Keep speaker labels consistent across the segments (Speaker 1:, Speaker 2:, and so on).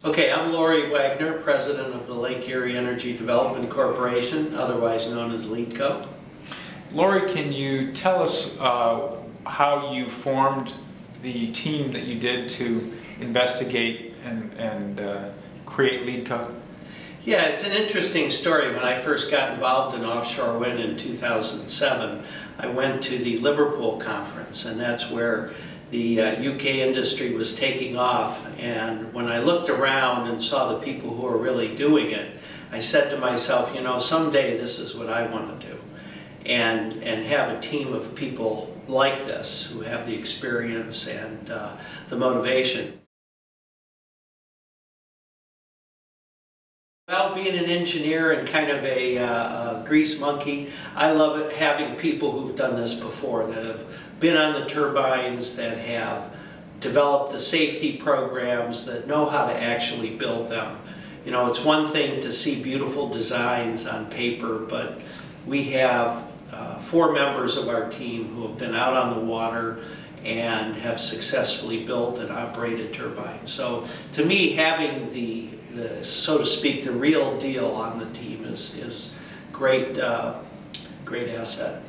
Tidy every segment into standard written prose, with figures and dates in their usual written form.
Speaker 1: Okay, I'm Laurie Wagner, President of the Lake Erie Energy Development Corporation, otherwise known as LEEDCo.
Speaker 2: Laurie, can you tell us how you formed the team that you did to investigate and create LEEDCo?
Speaker 1: Yeah, it's an interesting story. When I first got involved in offshore wind in 2007, I went to the Liverpool conference, and that's where the UK industry was taking off. And when I looked around and saw the people who were really doing it, I said to myself, you know, someday this is what I want to do. And have a team of people like this who have the experience and the motivation. Well, being an engineer and kind of a grease monkey, I love it having people who've done this before, that have been on the turbines, that have developed the safety programs, that know how to actually build them. You know, it's one thing to see beautiful designs on paper, but we have 4 members of our team who have been out on the water and have successfully built and operated turbines. So to me, having the so to speak, the real deal on the team is great, great asset.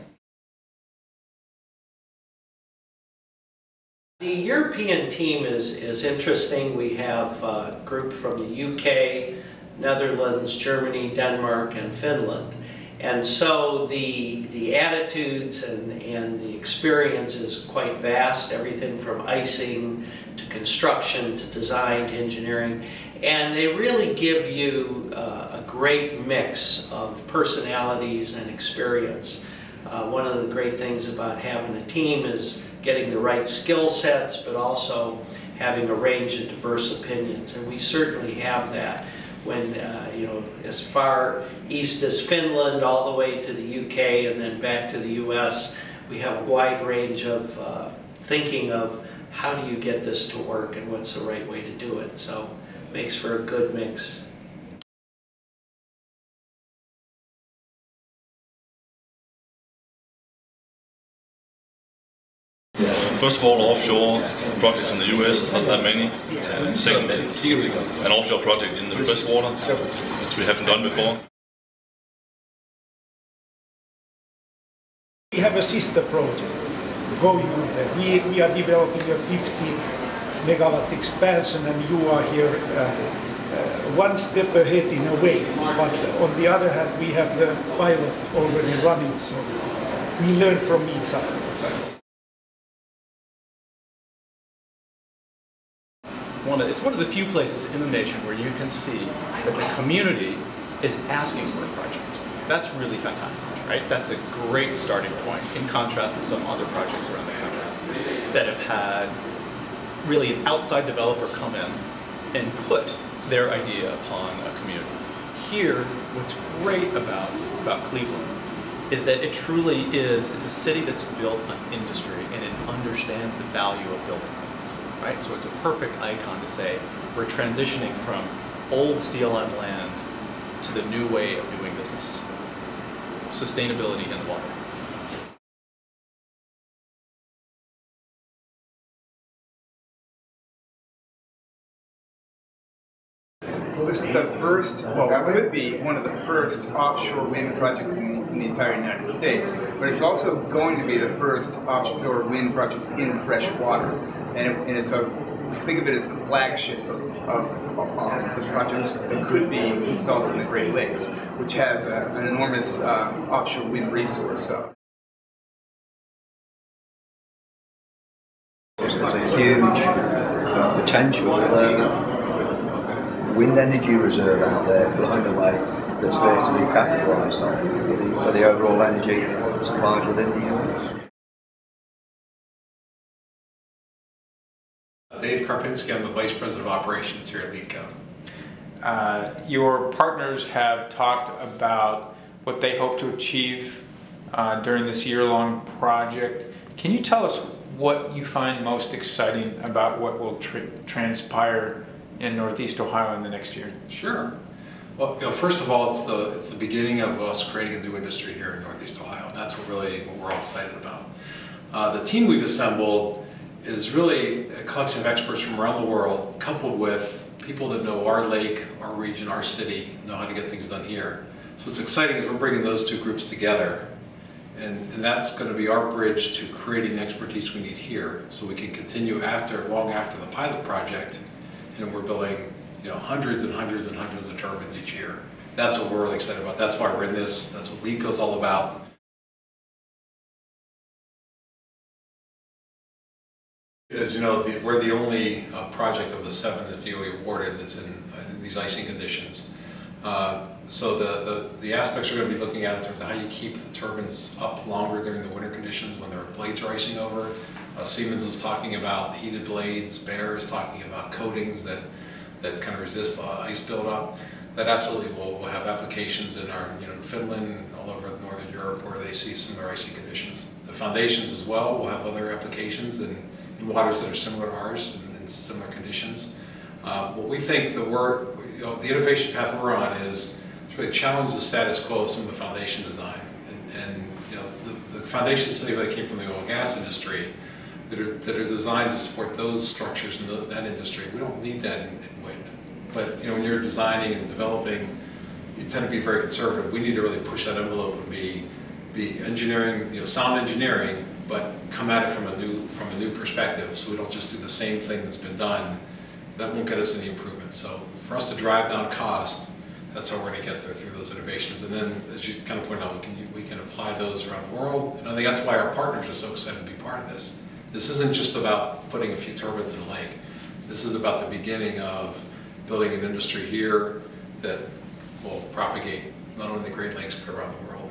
Speaker 1: The European team is interesting. We have a group from the UK, Netherlands, Germany, Denmark, and Finland. And so the attitudes and the experience is quite vast, everything from icing to construction to design to engineering. And they really give you a great mix of personalities and experience. One of the great things about having a team is getting the right skill sets, but also having a range of diverse opinions. And we certainly have that. When, you know, as far east as Finland, all the way to the UK, and then back to the US, we have a wide range of thinking of how do you get this to work and what's the right way to do it. So it makes for a good mix.
Speaker 3: First of all, offshore projects in the US, not that many. Second, it's an offshore project in the freshwater, which we haven't done before.
Speaker 4: We have a sister project going on there. We are developing a 50 megawatt expansion, and you are here one step ahead in a way. But on the other hand, we have the pilot already running, so we learn from each other.
Speaker 5: It's one of the few places in the nation where you can see that the community is asking for a project. That's really fantastic, right? That's a great starting point in contrast to some other projects around the country that have had really an outside developer come in and put their idea upon a community. Here, what's great about Cleveland is that it truly is, it's a city that's built on industry, and it understands the value of building things. Right? So it's a perfect icon to say we're transitioning from old steel on land to the new way of doing business. Sustainability in the water.
Speaker 6: Well, this is the first, well, it could be one of the first offshore wind projects in the entire United States, but it's also going to be the first offshore wind project in fresh water. And it's think of it as the flagship of the projects that could be installed in the Great Lakes, which has an enormous offshore wind resource.
Speaker 7: There's a huge potential wind energy reserve out there blown away that's there to be capitalised on for the overall energy supplies within the US.
Speaker 8: Dave Karpinski, I'm the Vice President of Operations here at LEEDCo.
Speaker 2: Your partners have talked about what they hope to achieve during this year-long project. Can you tell us what you find most exciting about what will transpire in Northeast Ohio in the next year?
Speaker 8: Sure. Well, you know, first of all, it's the beginning of us creating a new industry here in Northeast Ohio. That's what we're all excited about. The team we've assembled is really a collection of experts from around the world, coupled with people that know our lake, our region, our city, know how to get things done here. So what's exciting is we're bringing those two groups together, and that's going to be our bridge to creating the expertise we need here, so we can continue long after the pilot project, and we're building hundreds and hundreds and hundreds of turbines each year. That's what we're really excited about. That's why we're in this. That's what LEEDCo is all about. As you know, we're the only project of the 7 that DOE awarded that's in these icing conditions. So the aspects we're going to be looking at in terms of how you keep the turbines up longer during the winter conditions when their blades are icing over. Siemens is talking about heated blades. Bayer is talking about coatings that kind of resist ice buildup. That absolutely will have applications in our, Finland, all over Northern Europe, where they see similar icy conditions. The foundations as well will have other applications in waters that are similar to ours in similar conditions. What we think the innovation path we're on is to really challenge the status quo of some of the foundation design. And the foundations today that came from the oil and gas industry that are designed to support those structures in that industry. We don't need that in wind. But when you're designing and developing, you tend to be very conservative. We need to really push that envelope and be engineering, sound engineering, but come at it from a new perspective, so we don't just do the same thing that's been done. That won't get us any improvement. So for us to drive down cost, that's how we're going to get there, through those innovations. And then, as you kind of point out, we can apply those around the world. And I think that's why our partners are so excited to be part of this. This isn't just about putting a few turbines in a lake. This is about the beginning of building an industry here that will propagate not only the Great Lakes but around the world.